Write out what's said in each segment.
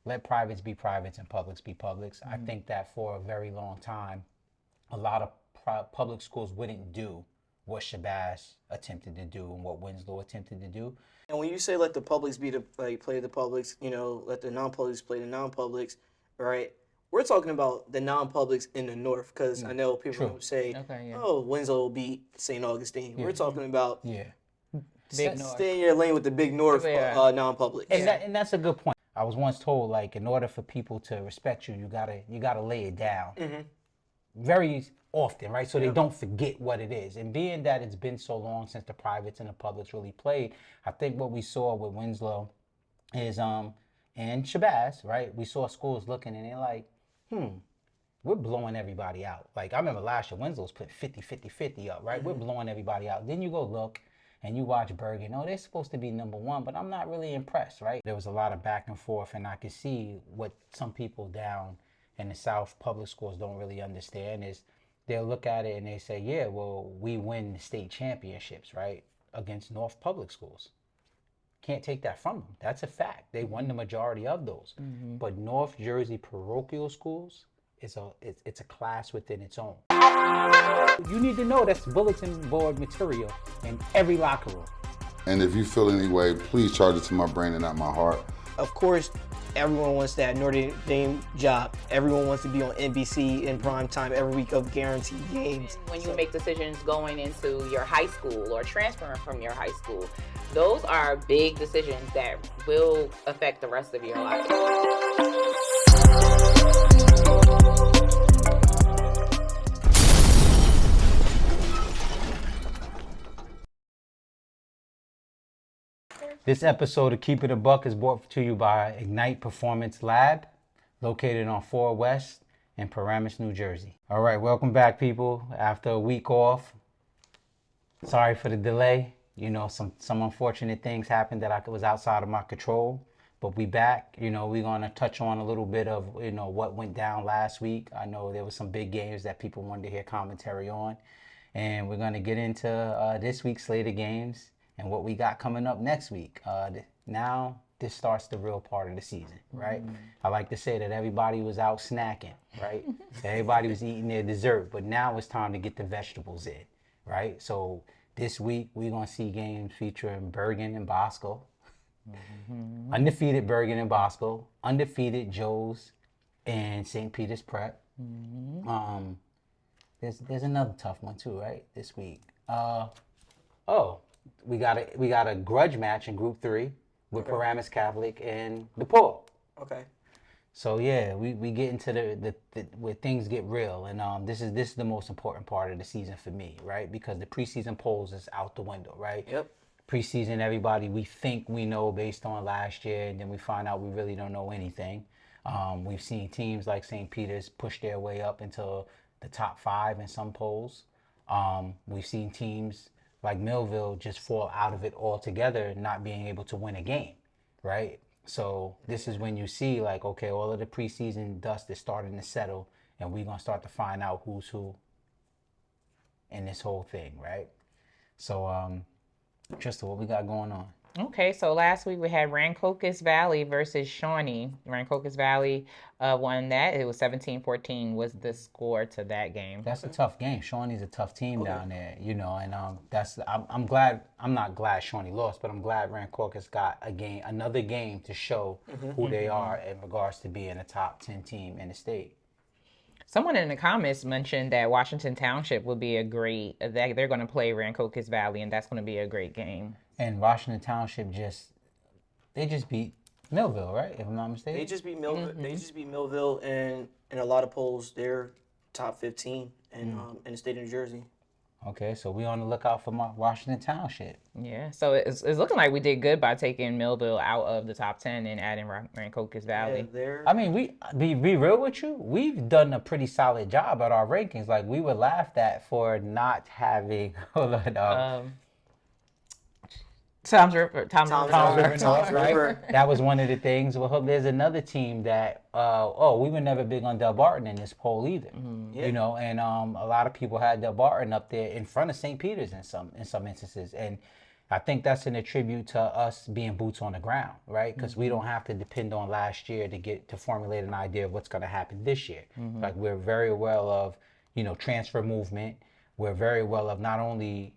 let privates be privates and publics be publics. I think that for a very long time, a lot of public schools wouldn't do what Shabazz attempted to do and what Winslow attempted to do. And when you say let the publics be the play the publics, let the non-publics play the non-publics, right? We're talking about the non-publics in the north because I know people say, "Oh, Winslow will beat St. Augustine." We're talking about stay in your lane with the big north non-publics. And that's a good point. I was once told, like, in order for people to respect you, you gotta lay it down very often, right? So they don't forget what it is. And being that it's been so long since the privates and the publics really played, I think what we saw with Winslow is and Shabazz, right? We saw schools looking and they're like, we're blowing everybody out. Like, I remember last year, Winslow's put 50, 50, 50 up, right? We're blowing everybody out. Then you go look and you watch Bergen. Oh, they're supposed to be number one, but I'm not really impressed, right? There was a lot of back and forth, and I could see what some people down in the South public schools don't really understand is they'll look at it and they say, yeah, well, we win the state championships, right, against North public schools. Can't take that from them. That's a fact. They won the majority of those. But North Jersey parochial schools, it's a class within its own. You need to know that's bulletin board material in every locker room. And if you feel any way, please charge it to my brain and not my heart. Of course, everyone wants that Notre Dame job. Everyone wants to be on NBC in prime time every week of guaranteed games. When you make decisions going into your high school or transferring from your high school, those are big decisions that will affect the rest of your life. This episode of Keep It a Buck is brought to you by Ignite Performance Lab, located on 4 West in Paramus, New Jersey. All right, welcome back, people. After a week off, sorry for the delay. You know, some unfortunate things happened that was outside of my control, but we back. You know, we're going to touch on a little bit of, what went down last week. I know there was some big games that people wanted to hear commentary on, and we're going to get into this week's slate of games and what we got coming up next week. Now, this starts the real part of the season, right? I like to say that everybody was out snacking, right? Everybody was eating their dessert, but now it's time to get the vegetables in, right? So this week, we're going to see games featuring Bergen and Bosco. Undefeated Bergen and Bosco. Undefeated Joe's and St. Peter's Prep. There's another tough one too, right? This week. We got a grudge match in Group 3 with Paramus Catholic and DePaul. Okay. So yeah, we get into the where things get real, and this is the most important part of the season for me, right? Because the preseason polls is out the window, right? Yep. Preseason, everybody we think we know based on last year, and then we find out we really don't know anything. We've seen teams like St. Peter's push their way up into the top 5 in some polls. We've seen teams like Millville just fall out of it altogether, not being able to win a game, right? So this is when you see, like, okay, all of the preseason dust is starting to settle, and we're going to start to find out who's who in this whole thing, right? So, Trista, what we got going on? Okay, so last week we had Rancocas Valley versus Shawnee. Rancocas Valley won that. It was 17-14 was the score to that game. That's a tough game. Shawnee's a tough team down there, and I'm glad. I'm not glad Shawnee lost, but I'm glad Rancocas got another game to show who they are in regards to being a top 10 team in the state. Someone in the comments mentioned that Washington Township would be they're going to play Rancocas Valley, and that's going to be a great game. And Washington Township just beat Millville, right? If I'm not mistaken. They just beat Millville. They just beat Millville, and in a lot of polls, they're top 15 in the state of New Jersey. Okay, so we on the lookout for Washington Township. Yeah, so it's looking like we did good by taking Millville out of the top 10 and adding Rancocas Valley. Yeah, I mean, be real with you, we've done a pretty solid job at our rankings. Like, we were laughed at for not having Tom's River, right? That was one of the things. Well, there's another team that, we were never big on Del Barton in this poll either. And a lot of people had Del Barton up there in front of St. Peter's in some instances. And I think that's an attribute to us being boots on the ground, right? Because we don't have to depend on last year to formulate an idea of what's going to happen this year. Like we're very well of, transfer movement. We're very well of not only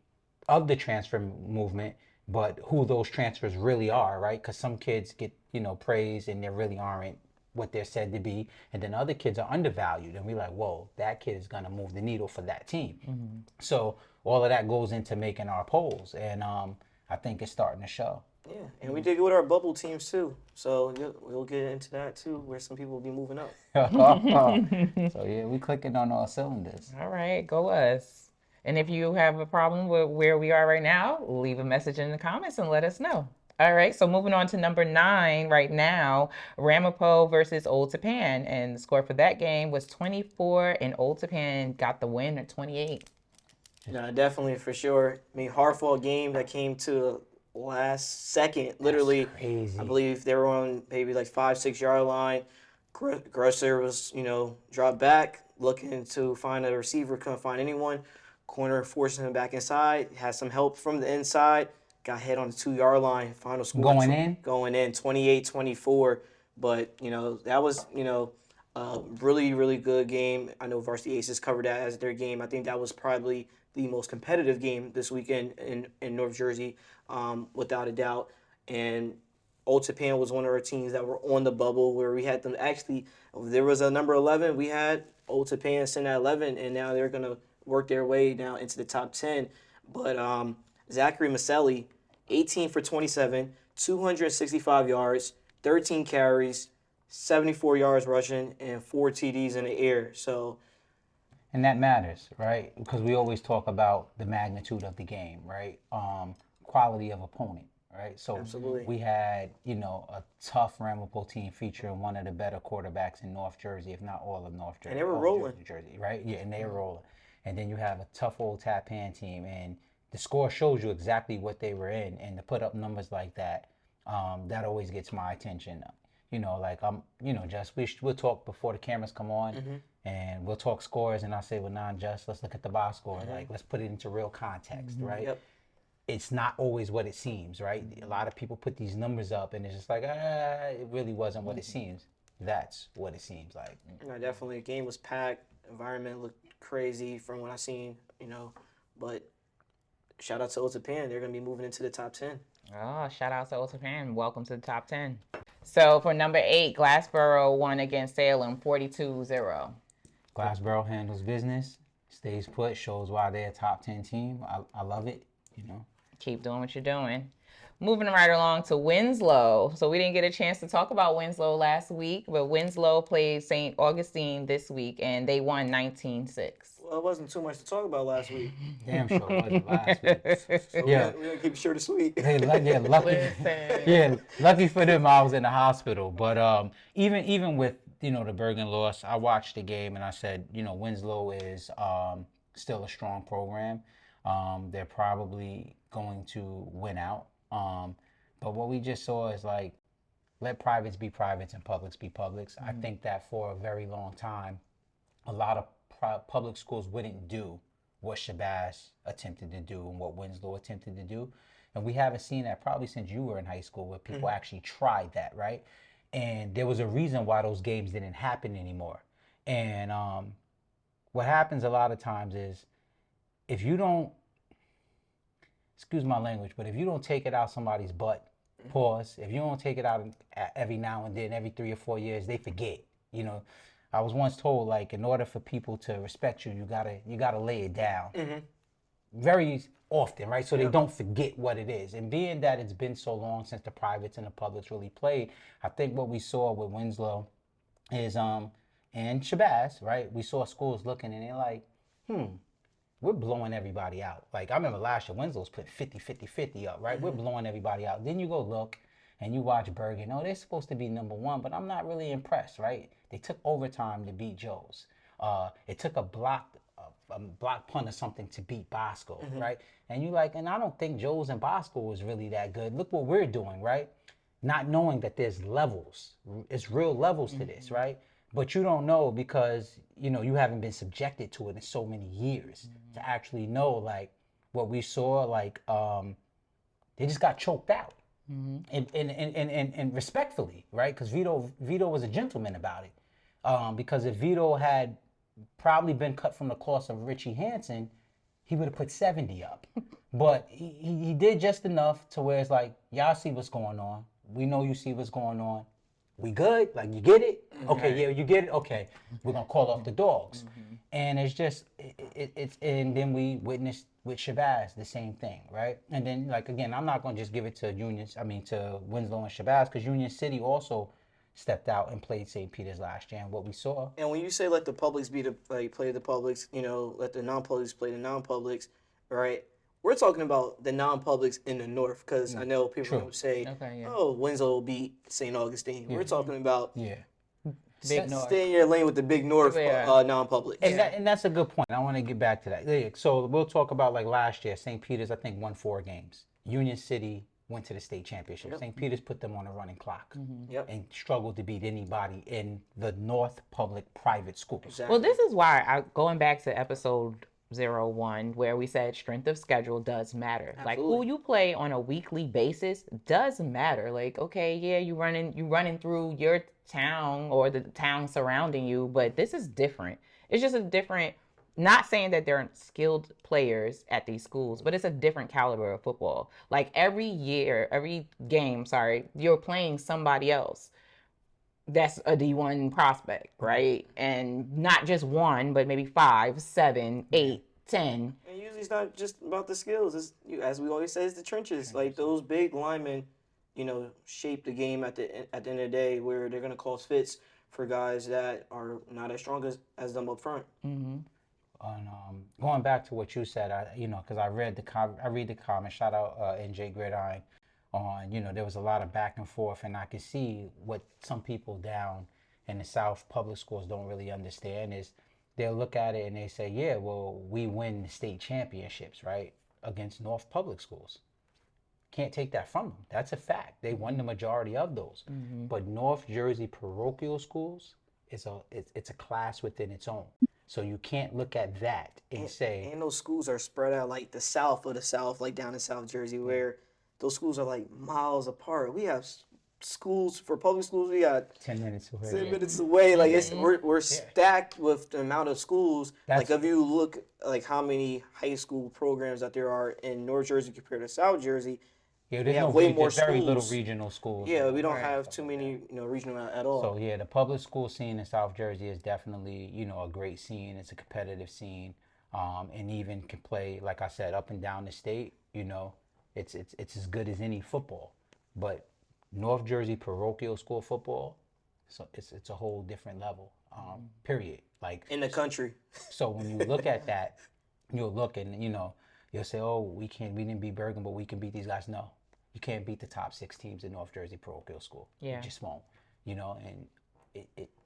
of the transfer movement, but who those transfers really are, right? Because some kids get, praised and they really aren't what they're said to be. And then other kids are undervalued. And we're like, whoa, that kid is going to move the needle for that team. So all of that goes into making our polls. And I think it's starting to show. Yeah, and we did good with our bubble teams too. So we'll get into that too, where some people will be moving up. So yeah, we clicking on all cylinders. All right, go us. And if you have a problem with where we are right now, leave a message in the comments and let us know. All right, so moving on to number 9 right now, Ramapo versus Old Tappan. And the score for that game was 24, and Old Tappan got the win at 28. No, definitely, for sure. I mean, hard-fought game that came to last second. Literally, that's crazy. I believe they were on maybe like 5-6 yard line. Grosser was, dropped back, looking to find a receiver, couldn't find anyone. Corner forcing him back inside, had some help from the inside, got hit on the 2 yard line. Final score going in 28-24. But that was a really, really good game. I know Varsity Aces covered that as their game. I think that was probably the most competitive game this weekend in North Jersey, without a doubt. And Old Tappan was one of our teams that were on the bubble, where we had them actually. There was a number 11. We had Old Tappan sitting at 11, and now they're gonna work their way now into the top 10. But Zachary Maselli, 18 for 27, 265 yards, 13 carries, 74 yards rushing, and 4 TDs in the air. So. And that matters, right? Because we always talk about the magnitude of the game, right? Quality of opponent, right? So absolutely. We had, a tough Ramapo team featuring one of the better quarterbacks in North Jersey, if not all of North Jersey. And they were rolling. Jersey, right? Yeah, and they were rolling. And then you have a tough Old Tappan team, and the score shows you exactly what they were in. And to put up numbers like that, that always gets my attention. Just we'll talk before the cameras come on, and we'll talk scores, and I'll say, well, Just, let's look at the box score. Like, let's put it into real context, right? Yep. It's not always what it seems, right? A lot of people put these numbers up, and it's just like, it really wasn't what it seems. That's what it seems like. No, definitely. The game was packed. Environment looked crazy from what I seen, But shout out to Old Tappan. They're going to be moving into the top 10. Oh, shout out to Old Tappan. Welcome to the top 10. So for number 8, Glassboro won against Salem 42-0. Glassboro handles business, stays put, shows why they're a top 10 team. I love it, Keep doing what you're doing. Moving right along to Winslow. So we didn't get a chance to talk about Winslow last week, but Winslow played St. Augustine this week, and they won 19-6. Well, it wasn't too much to talk about last week. Damn sure it wasn't last week. So we're gonna keep it short and sweet. Hey, lucky for them, I was in the hospital. But even with the Bergen loss, I watched the game and I said, Winslow is still a strong program. They're probably going to win out. But what we just saw is like, let privates be privates and publics be publics. I think that for a very long time, a lot of public schools wouldn't do what Shabazz attempted to do and what Winslow attempted to do. And we haven't seen that probably since you were in high school, where people actually tried that, right? And there was a reason why those games didn't happen anymore. And what happens a lot of times is, if you don't, excuse my language, but if you don't take it out somebody's butt, pause, if you don't take it out every now and then, every 3 or 4 years, they forget. I was once told, like, in order for people to respect you, you gotta lay it down very often, right? So they don't forget what it is. And being that it's been so long since the privates and the publics really played, I think what we saw with Winslow is and Shabazz, right? We saw schools looking and they're like, we're blowing everybody out. Like, I remember last year, Winslow's put 50 up, right? We're blowing everybody out. Then you go look and you watch Bergen. Oh, they're supposed to be number 1, but I'm not really impressed, right? They took overtime to beat Joe's. It took a block punt or something to beat Bosco, right? And you like, and I don't think Joe's and Bosco was really that good. Look what we're doing, right? Not knowing that there's levels. It's real levels to this, right? But you don't know because, you haven't been subjected to it in so many years to actually know, like, what we saw, like, They just got choked out. And respectfully, right? Because Vito was a gentleman about it. Because if Vito had probably been cut from the cloth of Richie Hansen, he would have put 70 up. But he did just enough to where it's like, y'all see what's going on. We know you see what's going on. We good? Like, you get it? Okay, yeah, you get it? Okay, we're going to call off the dogs. And it's just, and then we witnessed with Shabazz the same thing, right? And then, like, again, I'm not going to just give it to to Winslow and Shabazz, because Union City also stepped out and played St. Peter's last year, and what we saw. And when you say let the publics play the publics, let the non-publics play the non-publics, right? We're talking about the non-publics in the North, because I know people would say, oh, Winslow will beat St. Augustine. We're talking about Big North. Stay in your lane with the big North non-publics. And that's a good point. I want to get back to that. So we'll talk about, like, last year, St. Peter's, I think, won 4 games. Union City went to the state championship. St. Peter's put them on a running clock and struggled to beat anybody in the North public private schools. Exactly. Well, this is why, going back to episode 01, where we said strength of schedule does matter. Absolutely. Like, who you play on a weekly basis does matter. Like, okay, yeah, you running through your town or the town surrounding you, but this is different. It's just a different, not saying that there aren't skilled players at these schools, but it's a different caliber of football. Like, every game, you're playing somebody else that's a D1 prospect, right? And not just one, but maybe 5, 7, 8, 10. And usually it's not just about the skills. It's, as we always say, it's the trenches. Like, those big linemen, shape the game at the end of the day, where they're going to cause fits for guys that are not as strong as them up front. Going back to what you said, because I read the comment. Shout out NJ Gridiron on, there was a lot of back and forth, and I could see what some people down in the South public schools don't really understand is they'll look at it and they say, yeah, well, we win the state championships, right, against North public schools. Can't take that from them. That's a fact. They won the majority of those. But North Jersey parochial schools, it's a class within its own. So you can't look at that and say... And those schools are spread out like the South of the South, like down in South Jersey, where those schools are like miles apart. We have schools, for public schools, we got 10 minutes away. 10 minutes away. Like, we're stacked with the amount of schools. Like, if you look like how many high school programs that there are in North Jersey compared to South Jersey, we have way more schools. Very little regional schools. Yeah, we don't have too many, regional at all. So yeah, the public school scene in South Jersey is definitely, a great scene. It's a competitive scene, and even can play, like I said, up and down the state. It's as good as any football. But North Jersey parochial school football, so it's a whole different level. Period. Like, in the country. So when you look at that, you'll look and you'll say, oh, we didn't beat Bergen, but we can beat these guys. No. You can't beat the top 6 teams in North Jersey parochial school. Yeah. You just won't. And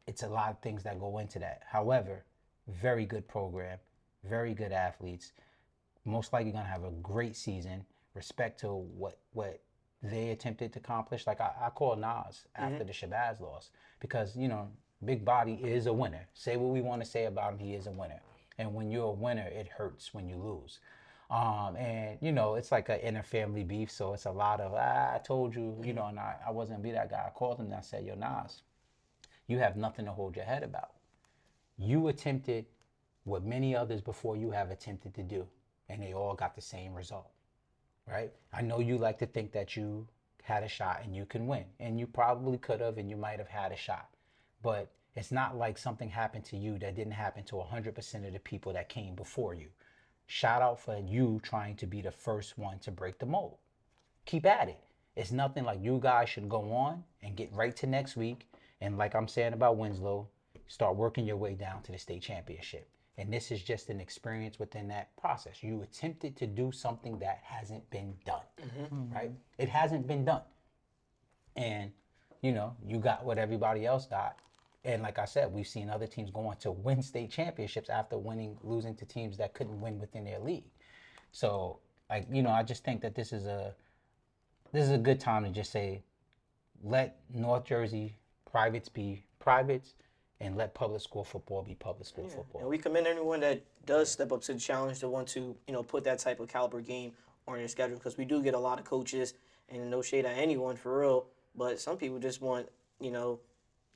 it's a lot of things that go into that. However, very good program, very good athletes, most likely going to have a great season. Respect to what they attempted to accomplish. Like, I call Nas after the Shabazz loss, because, Big Body is a winner. Say what we want to say about him, he is a winner. And when you're a winner, it hurts when you lose. And it's like an inner family beef, so it's a lot of, I told you, and I wasn't gonna be that guy. I called him and I said, yo, Nas, you have nothing to hold your head about. You attempted what many others before you have attempted to do, and they all got the same result, right? I know you like to think that you had a shot and you can win, and you probably could have, and you might have had a shot, but it's not like something happened to you that didn't happen to 100% of the people that came before you. Shout out for you trying to be the first one to break the mold. Keep at it. It's nothing like you guys should go on and get right to next week. And like I'm saying about Winslow, start working your way down to the state championship. And this is just an experience within that process. You attempted to do something that hasn't been done, right? It hasn't been done. And, you got what everybody else got. And like I said, we've seen other teams go on to win state championships after losing to teams that couldn't win within their league. So, I just think that this is a good time to just say, let North Jersey privates be privates, and let public school football be public school football. And we commend anyone that does step up to the challenge, to want to, put that type of caliber game on your schedule, because we do get a lot of coaches, and no shade at anyone for real, but some people just want,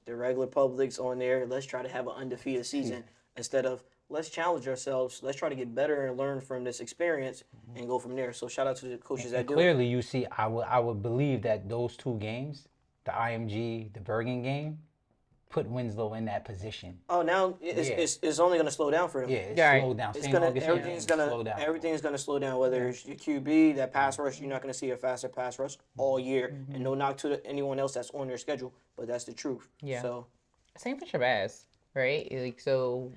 the regular publics on there. Let's try to have an undefeated season instead of let's challenge ourselves. Let's try to get better and learn from this experience and go from there. So shout out to the coaches that do it. Clearly, you see, I would believe that those 2 games, the IMG, the Bergen game, put Winslow in that position. Oh, now it's only going to slow down for them. Yeah, it's slowed down. Everything's gonna slow down. Whether it's your QB, that pass rush, you're not gonna see a faster pass rush all year. And no knock to anyone else that's on their schedule, but that's the truth. Yeah. So same for Shabazz, right? Like, so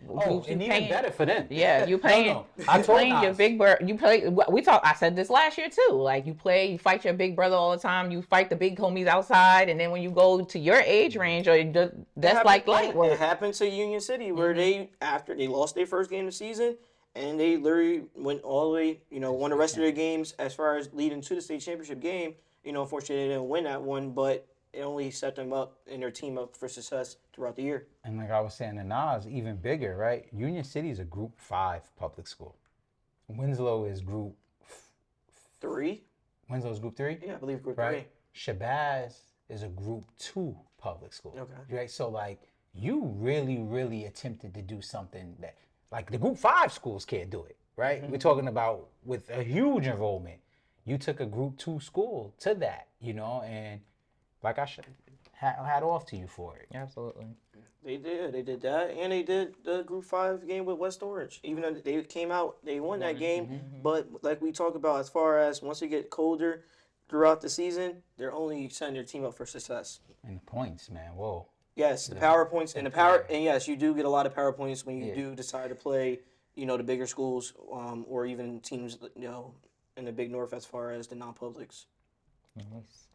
and even better for them. Yeah, you playing. I playing your big brother. You play. We talked. I said this last year too. Like, you fight your big brother all the time. You fight the big homies outside, and then when you go to your age range, that's like light work. It happened to Union City where after they lost their first game of the season, and they literally went all the way. Won the rest of their games as far as leading to the state championship game. Unfortunately, they didn't win that one, but it only set them up and their team up for success throughout the year. And like I was saying to Nas, even bigger, right? Union City is a Group 5 public school. Winslow is Group 3. Winslow is Group 3? Yeah, I believe Group 3. Shabazz is a Group 2 public school. Okay. Right? So, like, you really, really attempted to do something that, like, the Group 5 schools can't do it, right? We're talking about with a huge enrollment. You took a Group 2 school to that, and like I should hat off to you for it. Absolutely. They did that, and they did the Group 5 game with West Orange. Even though they came out, they won that game, but like we talked about, as far as once it get colder throughout the season, they're only setting their team up for success. And points, man, whoa. Yes, the power points and yes, you do get a lot of power points when you do decide to play, the bigger schools, or even teams, in the Big North as far as the non-publics. Nice.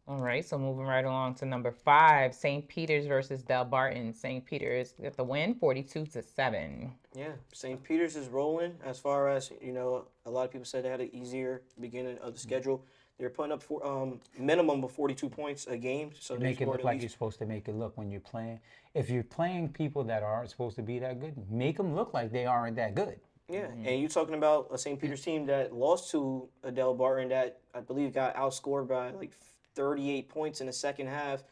All right, so moving right along to number 5, St. Peter's versus Del Barton. St. Peter's got the win, 42-7. Yeah, St. Peter's is rolling as far as, a lot of people said they had an easier beginning of the schedule. They're putting up minimum of 42 points a game. So make it look like you're supposed to make it look when you're playing. If you're playing people that aren't supposed to be that good, make them look like they aren't that good. Yeah, and you're talking about a St. Peter's team that lost to a Del Barton that I believe got outscored by like 38 points in the second half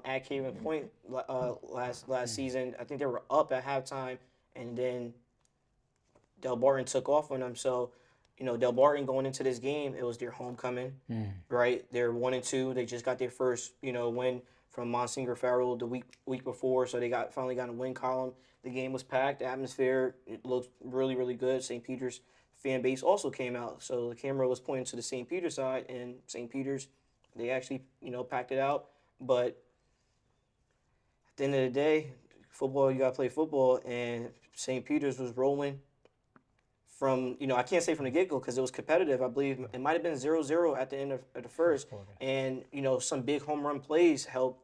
at Caven Point last season. I think they were up at halftime, and then Del Barton took off on them. So, Del Barton going into this game, it was their homecoming, right? They're 1-2. They just got their first, win from Monsignor Farrell the week before, so they finally got a win column. The game was packed. The atmosphere, it looked really, really good. St. Peter's fan base also came out, so the camera was pointing to the St. Peter's side, and St. Peter's, they actually, packed it out. But at the end of the day, football, you got to play football, and St. Peter's was rolling from, I can't say from the get-go because it was competitive. I believe it might have been 0-0 at the end of the first. And, some big home run plays helped,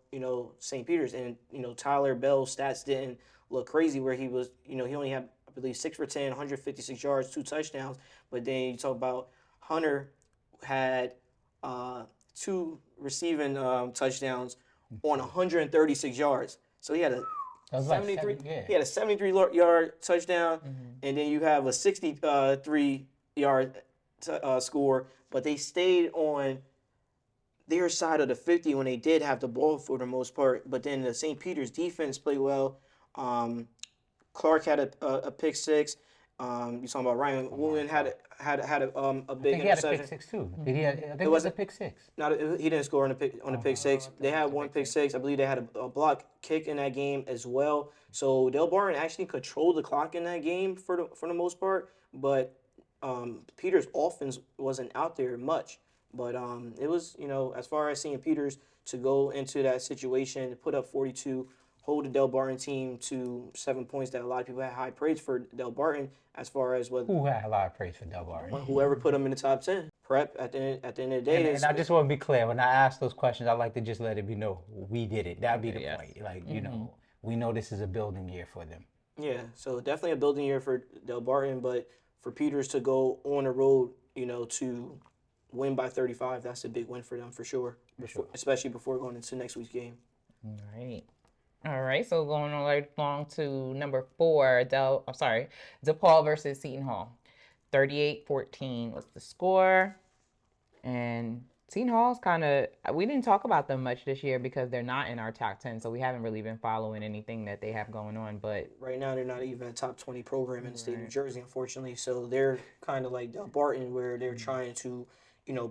St. Peter's. And, Tyler Bell's stats didn't look crazy where he was, he only had, I believe, 6 for 10, 156 yards, 2 touchdowns. But then you talk about Hunter had 2 receiving touchdowns on 136 yards. So he had a 73. He had a 73-yard touchdown, and then you have a 63-yard score. But they stayed on their side of the 50 when they did have the ball for the most part. But then the St. Peter's defense played well. Clark had a pick 6. You talking about Ryan Woolen had a big interception. He had a pick 6 too. I think it was a pick 6. He didn't score on the pick 6. They had one pick 6. I believe they had a block kick in that game as well. So Del Barton actually controlled the clock in that game for the most part. But Peters' offense wasn't out there much. But it was, as far as seeing Peters to go into that situation, put up 42. Hold the Del Barton team to 7 points that a lot of people had high praise for Del Barton as far as what... Who had a lot of praise for Del Barton? Whoever put them in the top 10. Prep at the end of the day. And I just want to be clear. When I ask those questions, I like to just let it be known. We did it. That'd be the point. Like, we know this is a building year for them. Yeah, so definitely a building year for Del Barton, but for Peters to go on the road, to win by 35, that's a big win for them for sure. Especially before going into next week's game. All right, so going on right along to number 4, DePaul versus Seton Hall. 38-14 was the score. And Seton Hall's kind of, we didn't talk about them much this year because they're not in our top 10, so we haven't really been following anything that they have going on. But right now, they're not even a top 20 program in the state of New Jersey, unfortunately. So they're kind of like Barton, where they're trying to,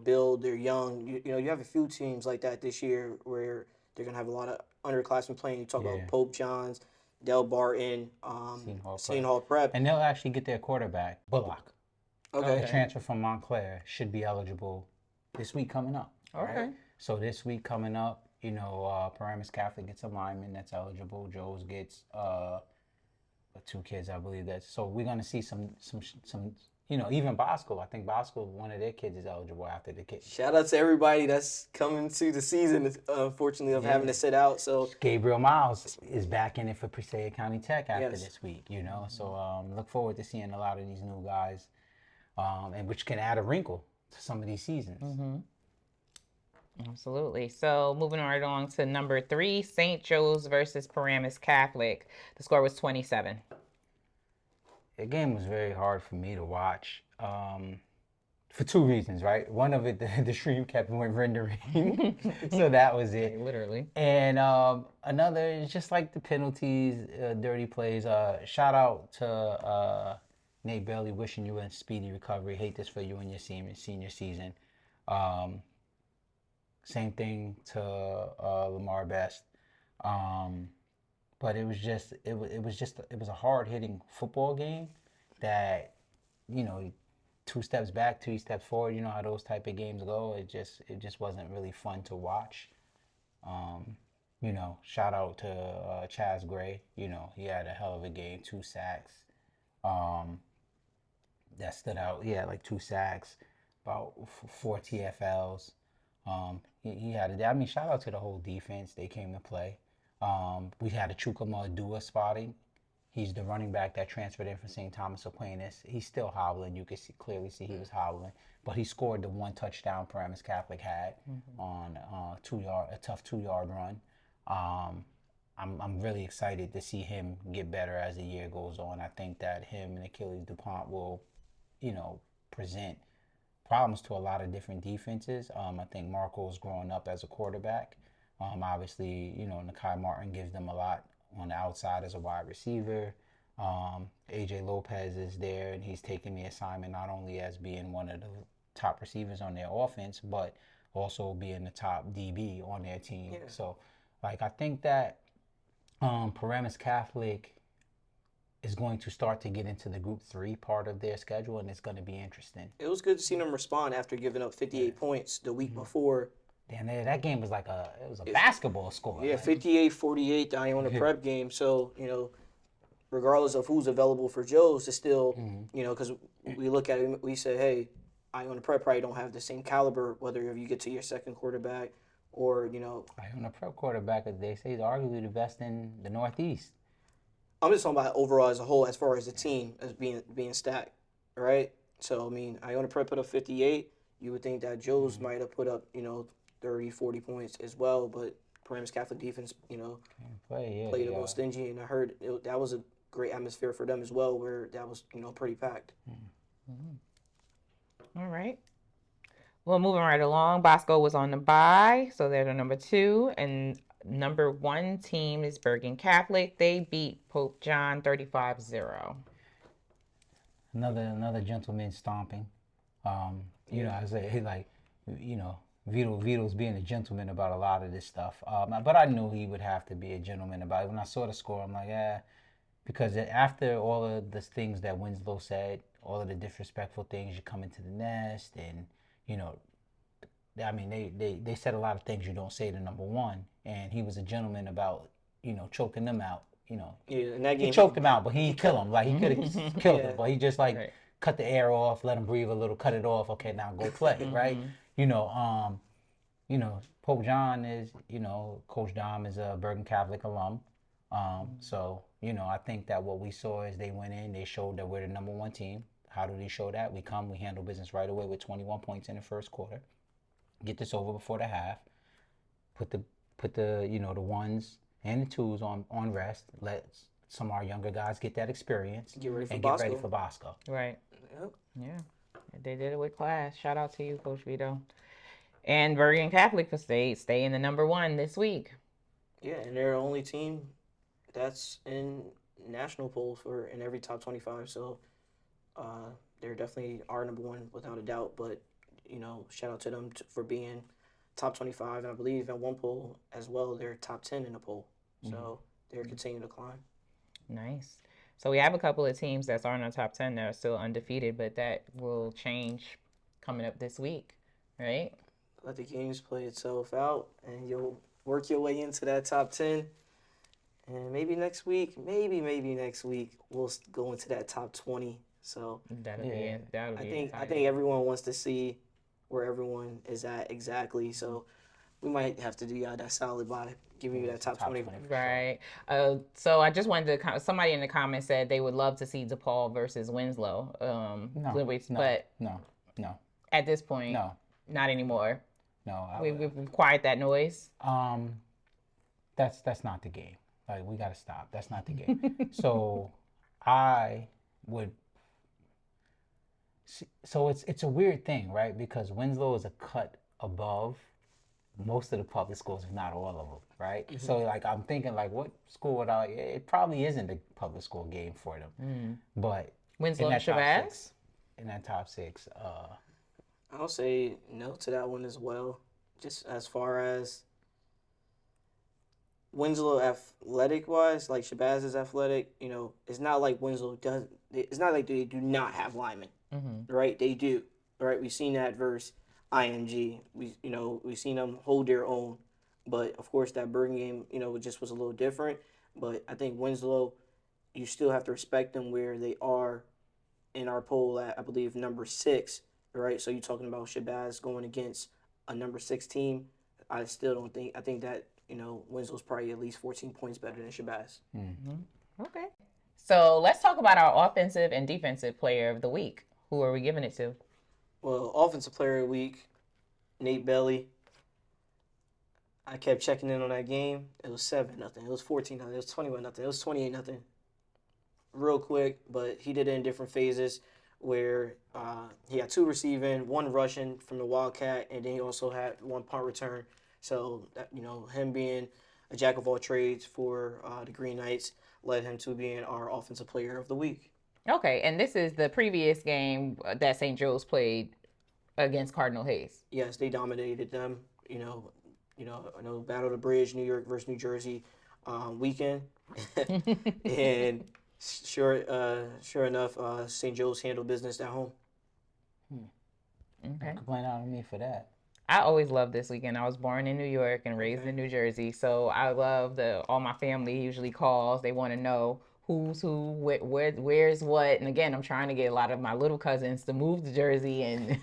build their young. You have a few teams like that this year where they're going to have a lot of underclassmen playing. You talk about Pope John's, Del Barton, Seton Hall Prep. And they'll actually get their quarterback, Bullock. Okay. The transfer from Montclair should be eligible this week coming up. Okay. Right? So this week coming up, Paramus Catholic gets a lineman that's eligible. Joe's gets 2 kids, I believe. So we're gonna see some even Bosco. I think Bosco, one of their kids, is eligible after the kid. Shout out to everybody that's coming to the season, unfortunately, of having to sit out. So Gabriel Miles is back in it for Passaic County Tech after this week. So look forward to seeing a lot of these new guys, and which can add a wrinkle to some of these seasons. Absolutely. So moving right along to number 3, St. Joe's versus Paramus Catholic. The score was 27. The game was very hard for me to watch for 2 reasons, right? One of it, the stream kept rendering, so that was it. Literally. And another is just like the penalties, dirty plays. Shout out to Nate Bailey, wishing you a speedy recovery. Hate this for you in your senior season. Same thing to Lamar Best. But it was a hard hitting football game that, 2 steps back, 3 steps forward. You know how those type of games go. It just wasn't really fun to watch. Shout out to Chaz Gray. He had a hell of a game, 2 sacks. That stood out. He had like 2 sacks, about 4 TFLs. He had it. I mean, shout out to the whole defense. They came to play. We had a Chukwuma Adua spotting. He's the running back that transferred in from St. Thomas Aquinas. He's still hobbling. You can clearly see he was hobbling. But he scored the 1 touchdown Paramus Catholic had on a tough 2-yard run. I'm really excited to see him get better as the year goes on. I think that him and Achilles DuPont will, present problems to a lot of different defenses. I think Marco's growing up as a quarterback. Obviously, Nakai Martin gives them a lot on the outside as a wide receiver. AJ Lopez is there, and he's taking the assignment not only as being one of the top receivers on their offense, but also being the top DB on their team. Yeah. So, I think that Paramus Catholic is going to start to get into the Group 3 part of their schedule, and it's going to be interesting. It was good to see them respond after giving up 58 points the week before. Damn, that game was like a basketball score. Yeah, 58-48, the Iona Prep game. So, regardless of who's available for Joe's, it's still, because we look at it, we say, hey, Iona Prep probably don't have the same caliber, whether if you get to your second quarterback or, Iona Prep quarterback, they say, is arguably the best in the Northeast. I'm just talking about overall as a whole, as far as the team as being stacked, right? So, I mean, Iona Prep put up 58. You would think that Joe's might have put up, 30, 40 points as well, but Paramus Catholic defense, played a little stingy, and I heard that was a great atmosphere for them as well, where that was, pretty packed. All right. Well, moving right along, Bosco was on the bye, so they're the number 2, and number 1 team is Bergen Catholic. They beat Pope John 35-0. Another gentleman stomping. I say, Vito's being a gentleman about a lot of this stuff. But I knew he would have to be a gentleman about it. When I saw the score, I'm like, because after all of the things that Winslow said, all of the disrespectful things, you come into the nest, and, they said a lot of things you don't say to number 1. And he was a gentleman about, choking them out. Yeah, in that game, he choked him out, but he didn't kill him. Like, he could have killed him, but he just, cut the air off, let him breathe a little, cut it off. Okay, now go play, right? Pope John is, Coach Dom is a Bergen Catholic alum. So, I think that what we saw is they went in, they showed that we're the number 1 team. How do they show that? We handle business right away with 21 points in the first quarter. Get this over before the half. Put the the 1s and the 2s on rest. Let some of our younger guys get that experience. Get ready for and Bosco. Get ready for Bosco. Right. Yep. Yeah, they did it with class. Shout out to you, Coach Vito. And Bergen Catholic for stay in the number 1 this week. Yeah, and they're the only team that's in national polls in every top 25. So they're definitely our number 1 without a doubt. But shout out to them for being top 25, and I believe at one poll as well they're top 10 in the poll. So they're continuing to climb. Nice. So we have a couple of teams that's in our top 10 that are still undefeated, but that will change coming up this week, right? Let the games play itself out, and you'll work your way into that top 10. And maybe next week, maybe next week, we'll go into that top 20. So I think everyone wants to see where everyone is at exactly. So we might have to do that solid by giving you that top 20. Right. So I just wanted to. Somebody in the comments said they would love to see DePaul versus Winslow. No. At this point, no, not anymore. No, we've quiet that noise. That's not the game. Like, we gotta stop. That's not the game. So I would. So it's a weird thing, right? Because Winslow is a cut above most of the public schools, if not all of them, right? Mm-hmm. So like I'm thinking, like, what school would I? It probably isn't a public school game for them, but Winslow and Shabazz in that top 6. I'll say no to that one as well. Just as far as Winslow athletic wise, like Shabazz is athletic, it's not like Winslow does. It's not like they do not have linemen, right? They do, right? We've seen that versus IMG. We've seen them hold their own, but of course that Bergen game, it just was a little different. But I think Winslow, you still have to respect them where they are in our poll at, I believe, number 6, right? So you're talking about Shabazz going against a number 6 team. I still don't think. I think that Winslow's probably at least 14 points better than Shabazz. Okay. So let's talk about our offensive and defensive player of the week. Who are we giving it to? Well, offensive player of the week, Nate Belly. I kept checking in on that game. It was 7-0. It was 14-0. It was 21-0. It was 28-0. Real quick, but he did it in different phases where he had 2 receiving, 1 rushing from the Wildcat, and then he also had 1 punt return. So, him being a jack of all trades for the Green Knights led him to being our offensive player of the week. Okay, and this is the previous game that St. Joe's played against Cardinal Hayes. Yes, they dominated them. I know Battle of the Bridge, New York versus New Jersey weekend, and sure enough, St. Joe's handled business at home. Okay, don't complain on me for that. I always loved this weekend. I was born in New York and raised in New Jersey, so I love all my family usually calls. They want to know who's who, where's what. And again, I'm trying to get a lot of my little cousins to move to Jersey and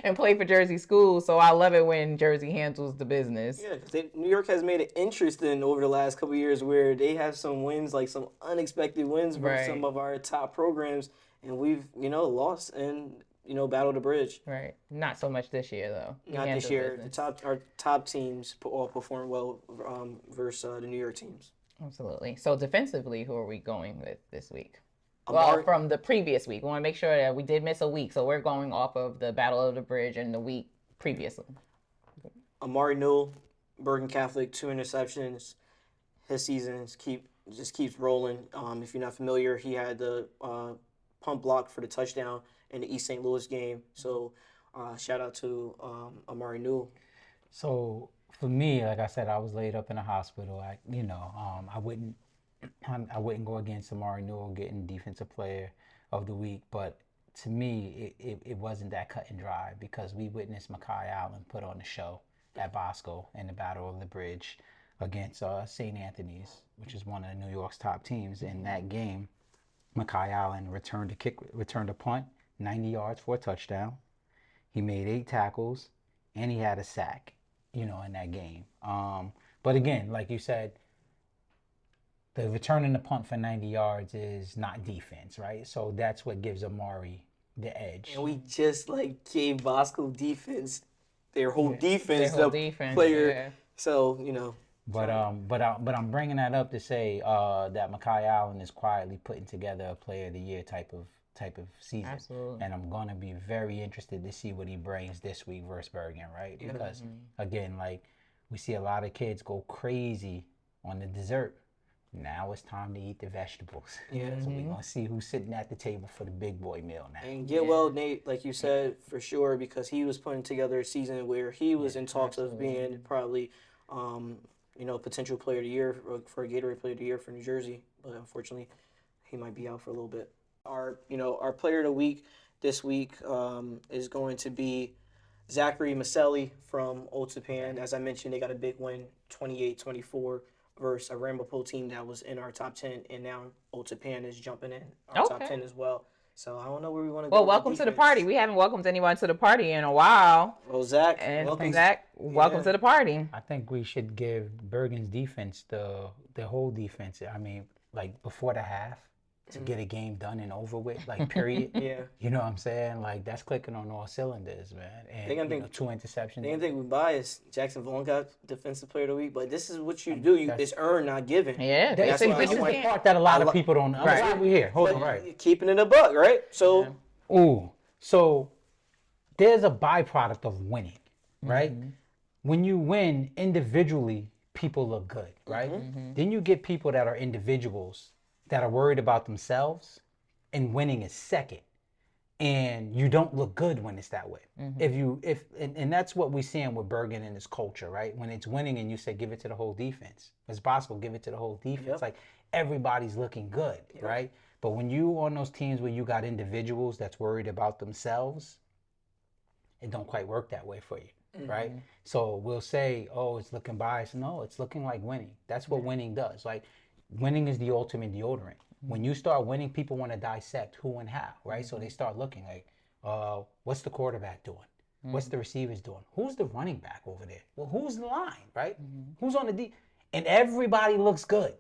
and play for Jersey schools. So I love it when Jersey handles the business. Yeah, because New York has made it interesting over the last couple of years where they have some wins, like some unexpected wins for some of our top programs. And we've, lost in, Battle of the Bridge. Right. Not so much this year, though. Not this year. Our top teams all performed well versus the New York teams. Absolutely. So defensively, who are we going with this week? Well, from the previous week. We want to make sure that we did miss a week, so we're going off of the Battle of the Bridge and the week previously. Amari Newell, Bergen Catholic, 2 interceptions. His season just keeps rolling. If you're not familiar, he had the punt block for the touchdown in the East St. Louis game. So shout out to Amari Newell. So for me, like I said, I was laid up in a hospital. I wouldn't go against Amari Newell getting defensive player of the week, but to me, it wasn't that cut and dry because we witnessed Makai Allen put on the show at Bosco in the Battle of the Bridge against St. Anthony's, which is one of New York's top teams. In that game, Makai Allen returned a punt, 90 yards for a touchdown. He made 8 tackles, and he had a sack, in that game. But again, like you said, the returning the punt for 90 yards is not defense, right? So that's what gives Amari the edge. And we just gave Bosco defense, their whole defense, player. Yeah. So But I'm bringing that up to say that Makai Allen is quietly putting together a Player of the Year type of type of season. Absolutely. And I'm going to be very interested to see what he brings this week versus Bergen, right? Because, again, like, we see a lot of kids go crazy on the dessert. Now it's time to eat the vegetables. Yeah. So we're going to see who's sitting at the table for the big boy meal now. And get well, Nate, like you said, for sure, because he was putting together a season where he was in talks of being probably, potential player of the year for a Gatorade player of the year for New Jersey. But unfortunately, he might be out for a little bit. Our player of the week this week is going to be Zachary Maselli from Tappan. As I mentioned, they got a big win, 28-24. Versus a Ramapo team that was in our top 10, and now Tappan is jumping in our top 10 as well. So I don't know where we want to go. Well, welcome to the party. We haven't welcomed anyone to the party in a while. Well, Zach, welcome to the party. I think we should give Bergen's defense the whole defense. I mean, like before the half, to get a game done and over with, like period. Yeah. You know what I'm saying? Like that's clicking on all cylinders, man. And they gonna think 2 interceptions. They gonna think we biased. Jackson Vaughn got defensive player of the week, but this is what you do. It's earned, not given. Yeah, that's the part that a lot of people don't know. Right. That's why we're here. Hold on, right. Keeping it a buck, right? So so there's a byproduct of winning, right? When you win individually, people look good, right? Then you get people that are individuals that are worried about themselves, and winning is second. And you don't look good when it's that way. And that's what we're seeing with Bergen and his culture, right? When it's winning and you say, give it to the whole defense. It's possible, give it to the whole defense. Like everybody's looking good, right? But when you on those teams where you got individuals that's worried about themselves, it don't quite work that way for you, right? So we'll say, oh, it's looking biased. No, it's looking like winning. That's what winning does. Like, winning is the ultimate deodorant. When you start winning, people want to dissect who and how, right? So they start looking like, what's the quarterback doing? What's the receivers doing? Who's the running back over there? Well, who's the line, right? Who's on the D? And everybody looks good,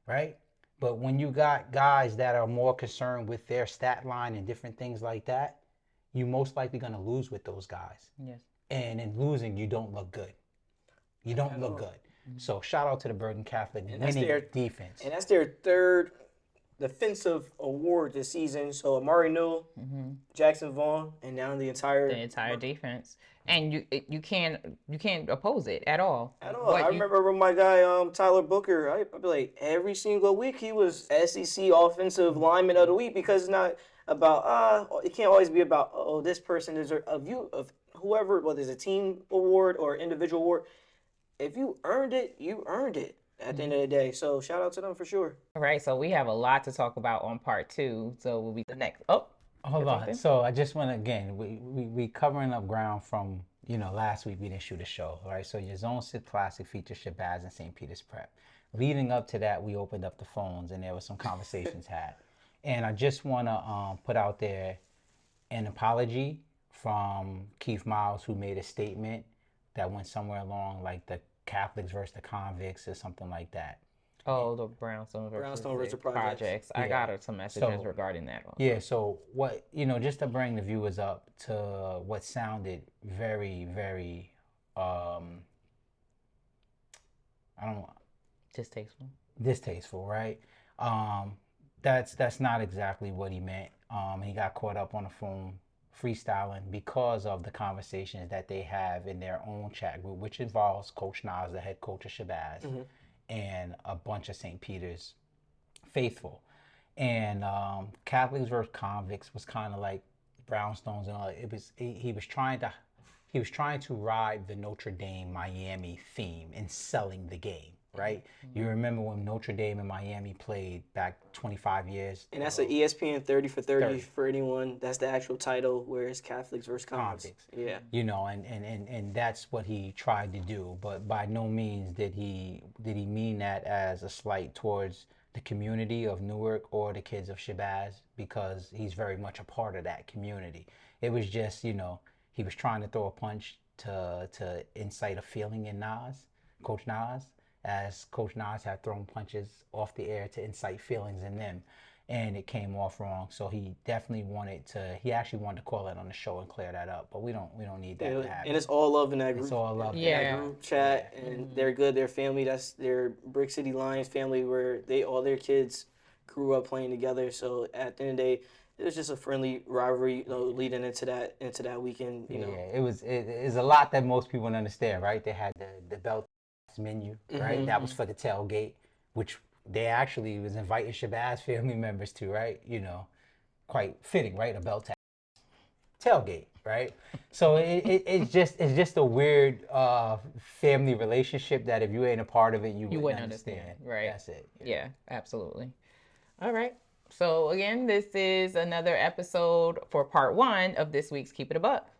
right? But when you got guys that are more concerned with their stat line and different things like that, you're most likely going to lose with those guys. Yes. And in losing, you don't look good. You don't look good. So shout out to the Bergen Catholic winning defense. And that's their third defensive award this season. So Amari Newell, Jackson Vaughn, and now the entire defense. And you can't oppose it at all. I remember my guy Tyler Booker. I'd be like, every single week he was SEC Offensive Lineman of the Week, because it's not about it can't always be about this person is a view of whoever, whether it's a team award or individual award. If you earned it, you earned it at the end of the day. So shout out to them for sure. All right, so we have a lot to talk about on part 2. So we'll be the next. Oh, hold on. So I just want to, again, we covering up ground from, last week we didn't shoot a show, right? So your Zone 6 Classic features Shabazz and St. Peter's Prep. Leading up to that, we opened up the phones and there were some conversations had. And I just want to put out there an apology from Keith Miles, who made a statement that went somewhere along like the Catholics versus the convicts or something like that. Oh, the Brownstone versus projects. I got some messages regarding that one. Yeah, so what, just to bring the viewers up to what sounded very, very, distasteful, right? That's not exactly what he meant. He got caught up on the phone freestyling because of the conversations that they have in their own chat group, which involves Coach Nas, the head coach of Shabazz, and a bunch of St. Peter's faithful. And Catholics versus convicts was kind of like brownstones and all. He was trying to ride the Notre Dame Miami theme in selling the game. Right? You remember when Notre Dame and Miami played back 25 years And that's an ESPN 30 for 30 for anyone. That's the actual title, where it's Catholics versus convicts. Yeah. And that's what he tried to do. But by no means did he mean that as a slight towards the community of Newark or the kids of Shabazz, because he's very much a part of that community. It was just, he was trying to throw a punch to incite a feeling in Coach Nas, as Coach Nas had thrown punches off the air to incite feelings in them, and it came off wrong. So he definitely he actually wanted to call it on the show and clear that up, but we don't need that to happen. And it's all love in that group. It's all love in that group chat, and they're good. Their family, that's their Brick City Lions family, where all their kids grew up playing together. So at the end of the day, it was just a friendly rivalry, leading into that weekend. You know, it is a lot that most people don't understand, right? They had the belt menu, right? That was for the tailgate, which they actually was inviting Shabazz family members to, right? You know, quite fitting, right? A belt tailgate, right? So it's just a weird family relationship that if you ain't a part of it, you wouldn't understand. Right. That's it. Yeah, absolutely. All right. So again, this is another episode for part 1 of this week's Keep It a Buck.